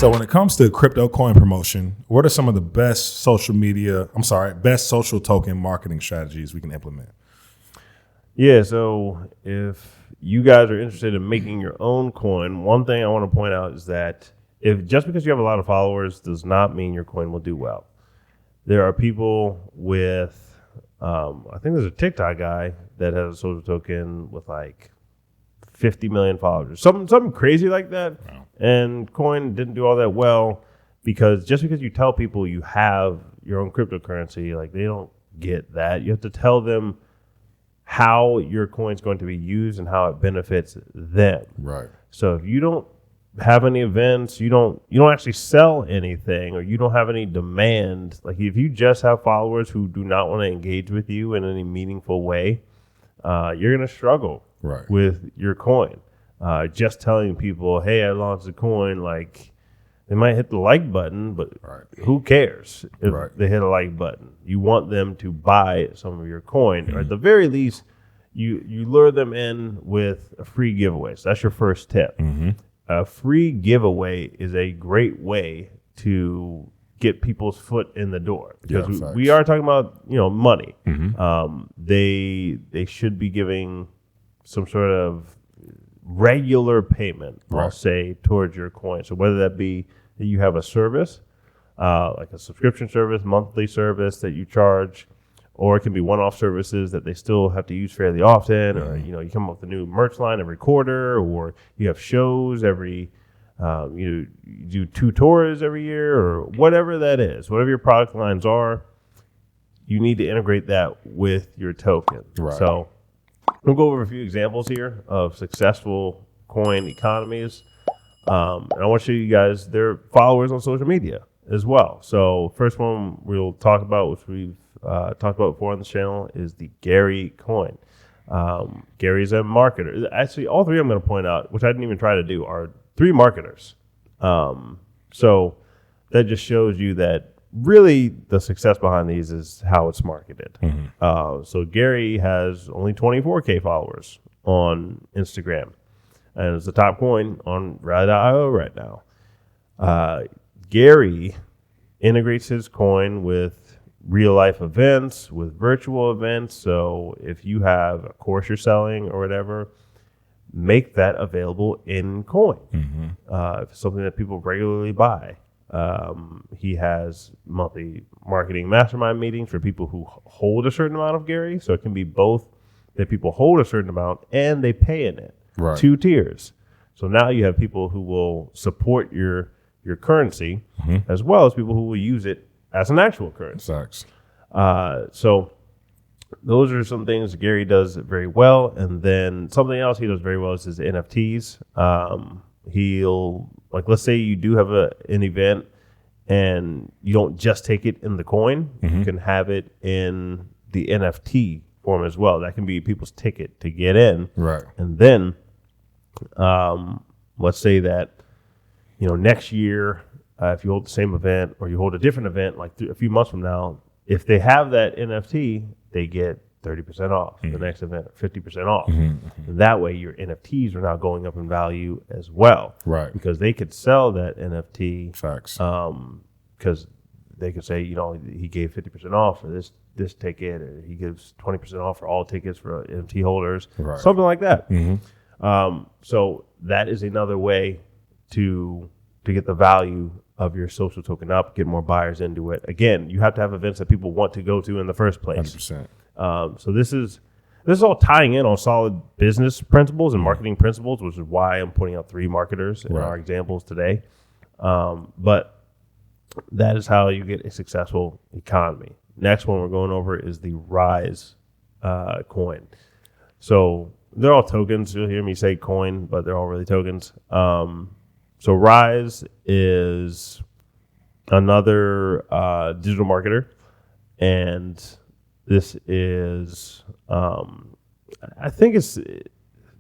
So when it comes to crypto coin promotion, what are some of the best social token marketing strategies we can implement? Yeah, so if you guys are interested in making your own coin, one thing I want to point out is that if just because you have a lot of followers does not mean your coin will do well. There are people with, I think there's a TikTok guy that has a social token with like 50 million followers, something crazy like that. Wow. And coin didn't do all that well because just because you tell people you have your own cryptocurrency, like they don't get that. You have to tell them how your coin's going to be used and how it benefits them. Right. So if you don't have any events, you don't actually sell anything, or you don't have any demand, like if you just have followers who do not want to engage with you in any meaningful way, you're going to struggle with your coin. Just telling people, hey, I launched a coin, like they might hit the like button, but who cares if they hit a like button? You want them to buy some of your coin, or at the very least, you lure them in with a free giveaway. So that's your first tip. A free giveaway is a great way to get people's foot in the door, because we are talking about money. They should be giving some sort of regular payment, I'll say, towards your coin. So whether that be that you have a service, like a subscription service, monthly service that you charge, or it can be one-off services that they still have to use fairly often, or you come up with a new merch line every quarter, or you have shows every you do 2 tours every year, or whatever that is, whatever your product lines are, you need to integrate that with your token. So we'll go over a few examples here of successful coin economies, and I want to show you guys their followers on social media as well. So first one we'll talk about, which we've talked about before on the channel, is the Gary coin. Gary's a marketer. Actually, all three I'm going to point out, which I didn't even try to do, are 3 marketers. So that just shows you that really the success behind these is how it's marketed. So Gary has only 24K followers on Instagram, and it's the top coin on Rally.io right now. Gary integrates his coin with real life events, with virtual events. So if you have a course you're selling or whatever, make that available in coin. If it's something that people regularly buy. He has monthly marketing mastermind meetings for people who hold a certain amount of Gary. So it can be both that people hold a certain amount and they pay in it. 2 tiers. So now you have people who will support your currency, as well as people who will use it as an actual currency. So those are some things Gary does very well. And then something else he does very well is his NFTs. He'll, like, let's say you do have an event and you don't just take it in the coin, you can have it in the NFT form as well. That can be people's ticket to get in. And then let's say that, next year, if you hold the same event or you hold a different event, like a few months from now, if they have that NFT, they get 30% off the next event, 50% off. And that way your NFTs are now going up in value as well. Because they could sell that NFT. Because they could say, he gave 50% off for this ticket, or he gives 20% off for all tickets for NFT holders, something like that. So that is another way to get the value of your social token up, get more buyers into it. Again, you have to have events that people want to go to in the first place. 100%. So this is all tying in on solid business principles and marketing principles, which is why I'm pointing out 3 marketers in our examples today. But that is how you get a successful economy. Next one we're going over is the Rise coin. So they're all tokens. You'll hear me say coin, but they're all really tokens. So Rise is another digital marketer, and this is, I think this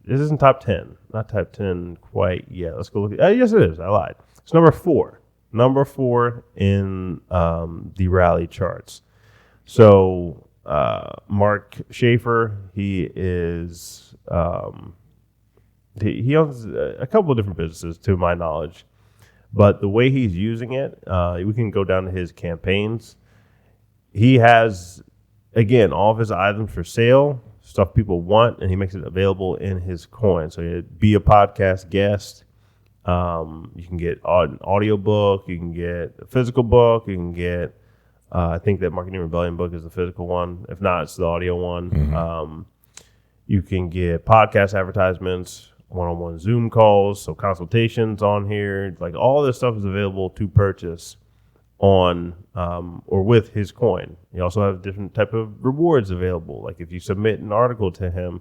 isn't top 10, not top 10 quite yet. Let's go look at, yes it is, I lied. It's number 4 in the Rally charts. So Mark Schaefer, he is, he owns a couple of different businesses to my knowledge, But the way he's using it, we can go down to his campaigns. He has, again, all of his items for sale, stuff people want, and he makes it available in his coin. So it'd be a podcast guest. You can get an audio book. You can get a physical book. You can get, I think that Marketing Rebellion book is the physical one. If not, it's the audio one. Mm-hmm. You can get podcast advertisements, one-on-one Zoom calls, so consultations on here. Like all this stuff is available to purchase on or with his coin. You also have different type of rewards available. Like if you submit an article to him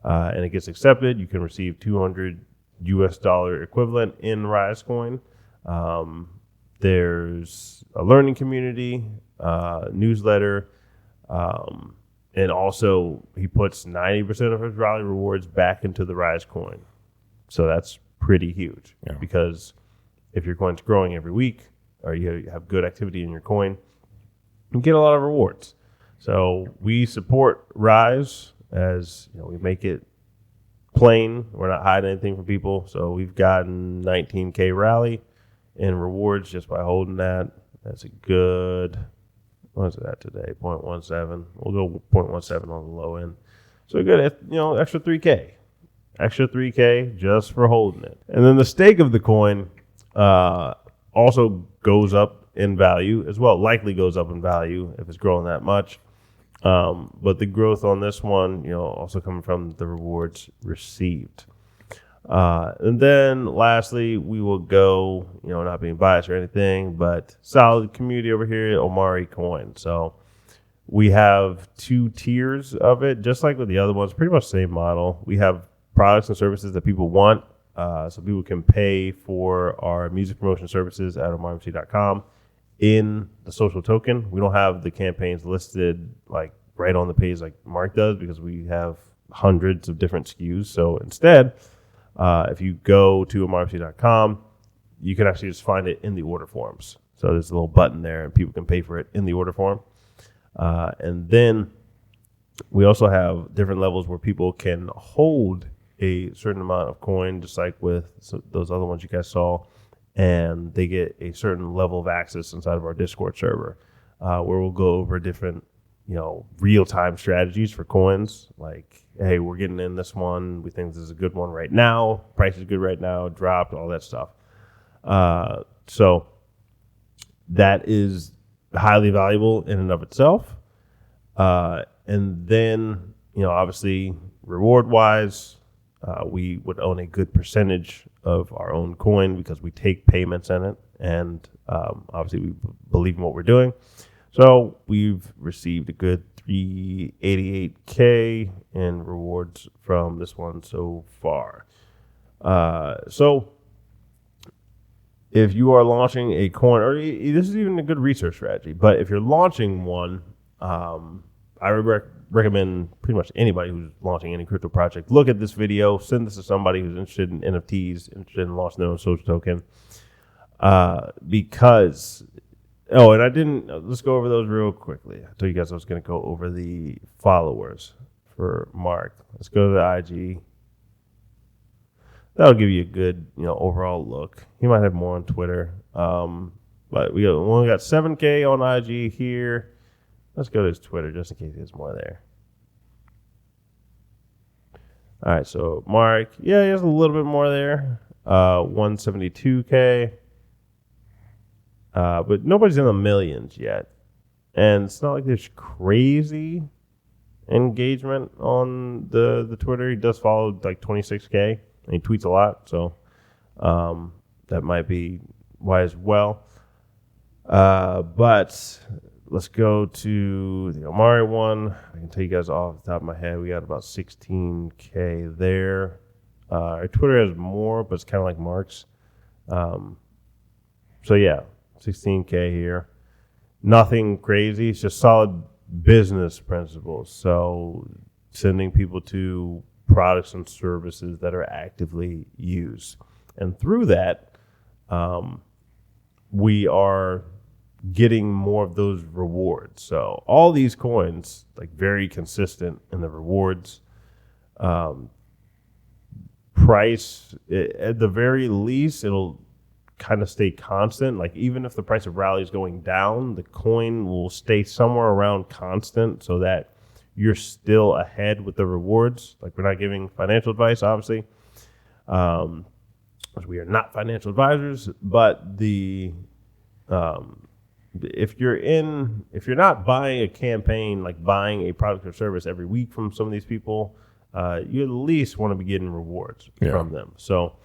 and it gets accepted, you can receive $200 equivalent in Rise coin. There's a learning community, newsletter, and also he puts 90% of his rally rewards back into the Rise coin. So that's pretty huge because if your coin's growing every week or you have good activity in your coin, you get a lot of rewards. So we support Rise as we make it plain. We're not hiding anything from people. So we've gotten 19K rally in rewards just by holding that. That's a good, what is that today? 0.17. We'll go 0.17 on the low end. So good, extra 3K. Extra 3K just for holding it. And then the stake of the coin also goes up in value as well. Likely goes up in value if it's growing that much. But the growth on this one, also coming from the rewards received. And then lastly, we will go, not being biased or anything, but solid community over here at Omari Coin. So we have 2 tiers of it, just like with the other ones, pretty much the same model. We have products and services that people want. So people can pay for our music promotion services at omarimc.com in the social token. We don't have the campaigns listed like right on the page like Mark does because we have hundreds of different SKUs. So instead, if you go to omarimc.com, you can actually just find it in the order forms. So there's a little button there and people can pay for it in the order form. And then we also have different levels where people can hold a certain amount of coin, just like with those other ones you guys saw, and they get a certain level of access inside of our Discord server, where we'll go over different, real-time strategies for coins. Like, hey, we're getting in this one. We think this is a good one right now. Price is good right now. Dropped, all that stuff. So that is highly valuable in and of itself. And then, obviously, reward-wise, we would own a good percentage of our own coin because we take payments in it. And obviously, we believe in what we're doing. So we've received a good 388K in rewards from this one so far. So if you are launching a coin, or this is even a good research strategy, but if you're launching one, I would recommend pretty much anybody who's launching any crypto project, look at this video, send this to somebody who's interested in NFTs, interested in launching their own social token. Because, and let's go over those real quickly. I told you guys I was going to go over the followers for Mark. Let's go to the IG. That'll give you a good, overall look. He might have more on Twitter. But we only got 7K on IG here. Let's go to his Twitter just in case there's more there. All right, so Mark, he has a little bit more there. 172K. But nobody's in the millions yet. And it's not like there's crazy engagement on the Twitter. He does follow like 26K, and he tweets a lot. So that might be why as well. But let's go to the Omari one. I can tell you guys off the top of my head, we got about 16K there. Our Twitter has more, but it's kind of like Mark's. So yeah, 16K here. Nothing crazy. It's just solid business principles. So sending people to products and services that are actively used. And through that, we are getting more of those rewards. So all these coins, like very consistent in the rewards. Price, at the very least, it'll kind of stay constant. Like even if the price of rally is going down, the coin will stay somewhere around constant so that you're still ahead with the rewards. Like we're not giving financial advice, obviously. We are not financial advisors, but if you're not buying a campaign, like buying a product or service every week from some of these people, you at least want to be getting rewards from them. So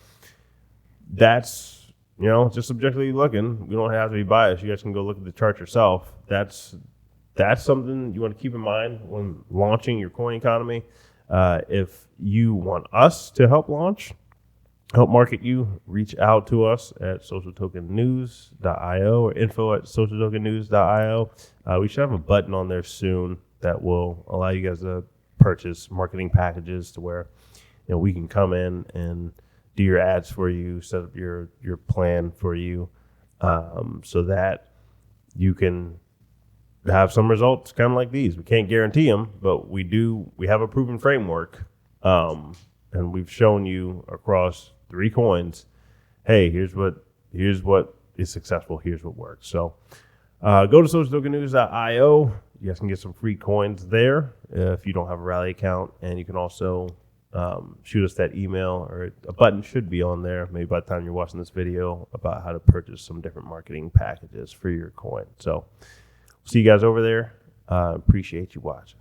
that's, just subjectively looking. We don't have to be biased. You guys can go look at the chart yourself. That's something you want to keep in mind when launching your coin economy. If you want us to help market you, reach out to us at socialtokennews.io or info@socialtokennews.io. We should have a button on there soon that will allow you guys to purchase marketing packages to where we can come in and do your ads for you, set up your plan for you, so that you can have some results kind of like these. We can't guarantee them, but we have a proven framework, and we've shown you across 3 coins, hey, here's what is successful, here's what works. So go to socialtokennews.io. You guys can get some free coins there if you don't have a Rally account, and you can also shoot us that email, or a button should be on there maybe by the time you're watching this video about how to purchase some different marketing packages for your coin. So see you guys over there. Appreciate you watching.